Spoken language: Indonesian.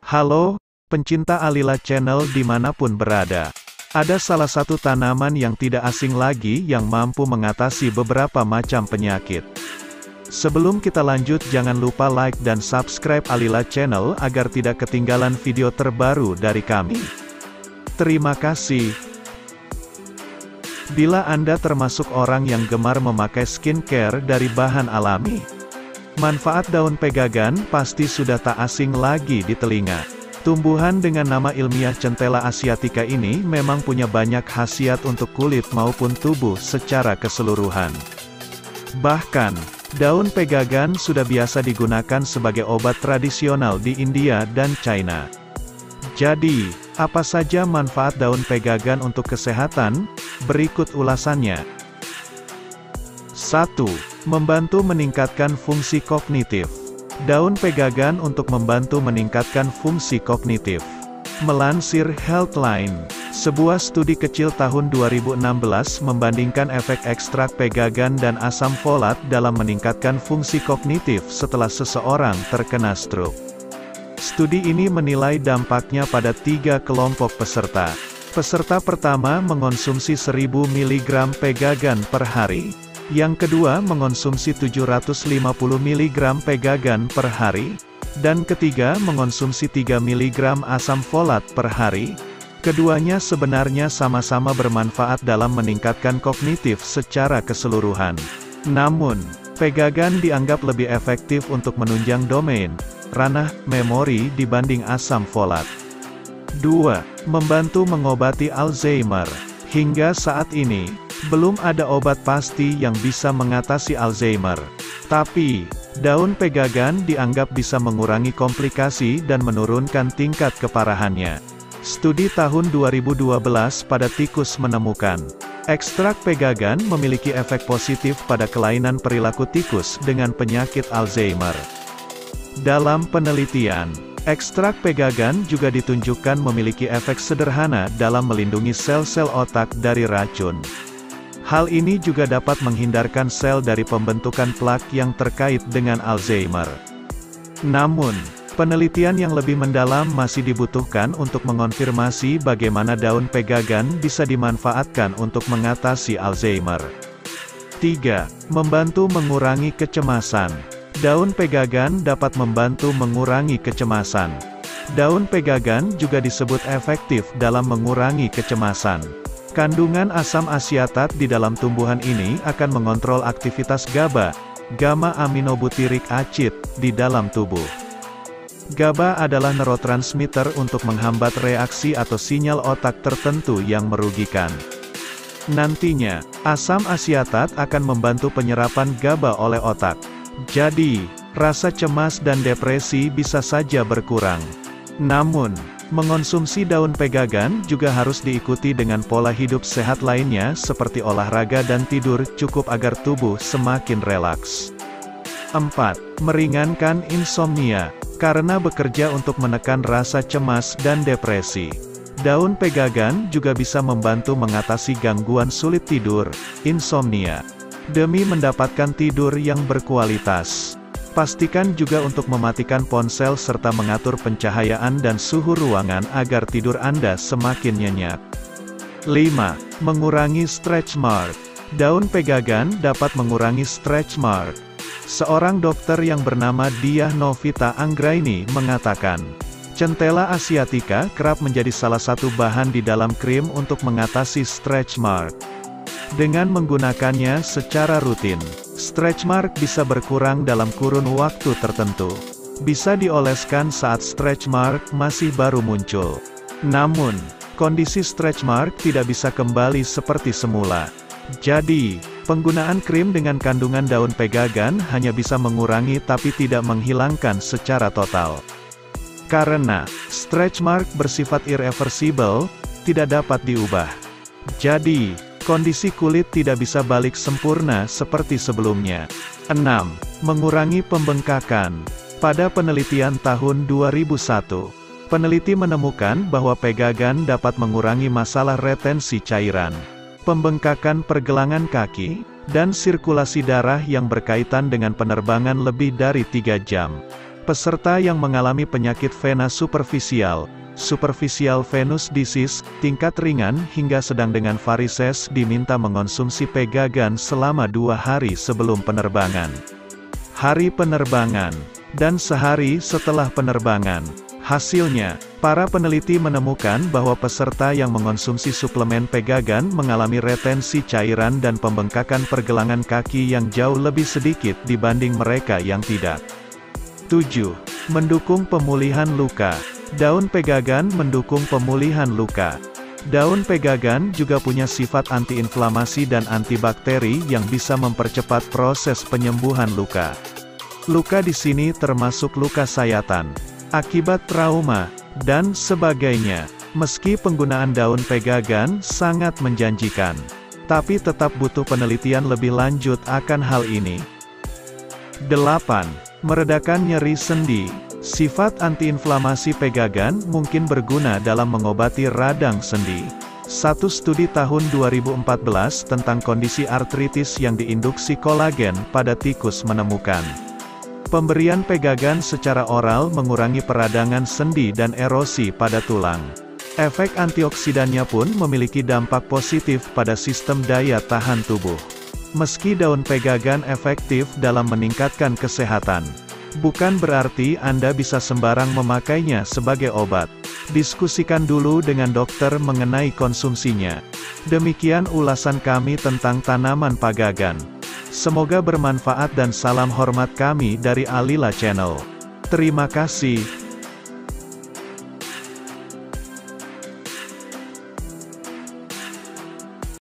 Halo, pencinta Alila Channel dimanapun berada. Ada salah satu tanaman yang tidak asing lagi yang mampu mengatasi beberapa macam penyakit. Sebelum kita lanjut, jangan lupa like dan subscribe Alila Channel agar tidak ketinggalan video terbaru dari kami. Terima kasih. Bila Anda termasuk orang yang gemar memakai skincare dari bahan alami, manfaat daun pegagan pasti sudah tak asing lagi di telinga. Tumbuhan dengan nama ilmiah Centella asiatica ini memang punya banyak khasiat untuk kulit maupun tubuh secara keseluruhan. Bahkan, daun pegagan sudah biasa digunakan sebagai obat tradisional di India dan China. Jadi, apa saja manfaat daun pegagan untuk kesehatan? Berikut ulasannya. 1. Membantu meningkatkan fungsi kognitif. Daun pegagan untuk membantu meningkatkan fungsi kognitif. Melansir Healthline, sebuah studi kecil tahun 2016 membandingkan efek ekstrak pegagan dan asam folat dalam meningkatkan fungsi kognitif setelah seseorang terkena stroke. Studi ini menilai dampaknya pada 3 kelompok peserta. Peserta pertama mengonsumsi 1000 mg pegagan per hari. Yang kedua mengonsumsi 750 mg pegagan per hari. Dan ketiga mengonsumsi 3 mg asam folat per hari. Keduanya sebenarnya sama-sama bermanfaat dalam meningkatkan kognitif secara keseluruhan. Namun, pegagan dianggap lebih efektif untuk menunjang domain, ranah, memori dibanding asam folat. 2. Membantu mengobati Alzheimer. Hingga saat ini, belum ada obat pasti yang bisa mengatasi Alzheimer. Tapi, daun pegagan dianggap bisa mengurangi komplikasi dan menurunkan tingkat keparahannya. Studi tahun 2012 pada tikus menemukan, ekstrak pegagan memiliki efek positif pada kelainan perilaku tikus dengan penyakit Alzheimer. Dalam penelitian, ekstrak pegagan juga ditunjukkan memiliki efek sederhana dalam melindungi sel-sel otak dari racun. Hal ini juga dapat menghindarkan sel dari pembentukan plak yang terkait dengan Alzheimer. Namun, penelitian yang lebih mendalam masih dibutuhkan untuk mengonfirmasi bagaimana daun pegagan bisa dimanfaatkan untuk mengatasi Alzheimer. 3. Membantu mengurangi kecemasan. Daun pegagan dapat membantu mengurangi kecemasan. Daun pegagan juga disebut efektif dalam mengurangi kecemasan. Kandungan asam asiatat di dalam tumbuhan ini akan mengontrol aktivitas GABA, gamma aminobutyric acid, di dalam tubuh. GABA adalah neurotransmitter untuk menghambat reaksi atau sinyal otak tertentu yang merugikan. Nantinya, asam asiatat akan membantu penyerapan GABA oleh otak. Jadi, rasa cemas dan depresi bisa saja berkurang. Namun, mengonsumsi daun pegagan juga harus diikuti dengan pola hidup sehat lainnya seperti olahraga dan tidur cukup agar tubuh semakin relaks. 4. Meringankan insomnia. Karena bekerja untuk menekan rasa cemas dan depresi, daun pegagan juga bisa membantu mengatasi gangguan sulit tidur, insomnia. Demi mendapatkan tidur yang berkualitas, pastikan juga untuk mematikan ponsel serta mengatur pencahayaan dan suhu ruangan agar tidur Anda semakin nyenyak. 5. Mengurangi stretch mark. Daun pegagan dapat mengurangi stretch mark. Seorang dokter yang bernama Diah Novita Anggraini mengatakan, Centella asiatica kerap menjadi salah satu bahan di dalam krim untuk mengatasi stretch mark. Dengan menggunakannya secara rutin, stretch mark bisa berkurang dalam kurun waktu tertentu. Bisa dioleskan saat stretch mark masih baru muncul. Namun, kondisi stretch mark tidak bisa kembali seperti semula. Jadi, penggunaan krim dengan kandungan daun pegagan hanya bisa mengurangi tapi tidak menghilangkan secara total. Karena, stretch mark bersifat irreversible, tidak dapat diubah. Jadi, kondisi kulit tidak bisa balik sempurna seperti sebelumnya. 6. Mengurangi pembengkakan. Pada penelitian tahun 2001, peneliti menemukan bahwa pegagan dapat mengurangi masalah retensi cairan, pembengkakan pergelangan kaki, dan sirkulasi darah yang berkaitan dengan penerbangan lebih dari 3 jam. Peserta yang mengalami penyakit vena superficial, superficial venous disease, tingkat ringan hingga sedang dengan varises diminta mengonsumsi pegagan selama 2 hari sebelum penerbangan, hari penerbangan, dan sehari setelah penerbangan. Hasilnya, para peneliti menemukan bahwa peserta yang mengonsumsi suplemen pegagan mengalami retensi cairan dan pembengkakan pergelangan kaki yang jauh lebih sedikit dibanding mereka yang tidak. 7. Mendukung pemulihan luka. Daun pegagan mendukung pemulihan luka. Daun pegagan juga punya sifat antiinflamasi dan antibakteri yang bisa mempercepat proses penyembuhan luka. Luka di sini termasuk luka sayatan, akibat trauma, dan sebagainya. Meski penggunaan daun pegagan sangat menjanjikan, tapi tetap butuh penelitian lebih lanjut akan hal ini. 8. Meredakan nyeri sendi. Sifat antiinflamasi pegagan mungkin berguna dalam mengobati radang sendi. Satu studi tahun 2014 tentang kondisi artritis yang diinduksi kolagen pada tikus menemukan pemberian pegagan secara oral mengurangi peradangan sendi dan erosi pada tulang. Efek antioksidannya pun memiliki dampak positif pada sistem daya tahan tubuh. Meski daun pegagan efektif dalam meningkatkan kesehatan, bukan berarti Anda bisa sembarang memakainya sebagai obat. Diskusikan dulu dengan dokter mengenai konsumsinya. Demikian ulasan kami tentang tanaman pegagan. Semoga bermanfaat dan salam hormat kami dari Alila Channel. Terima kasih.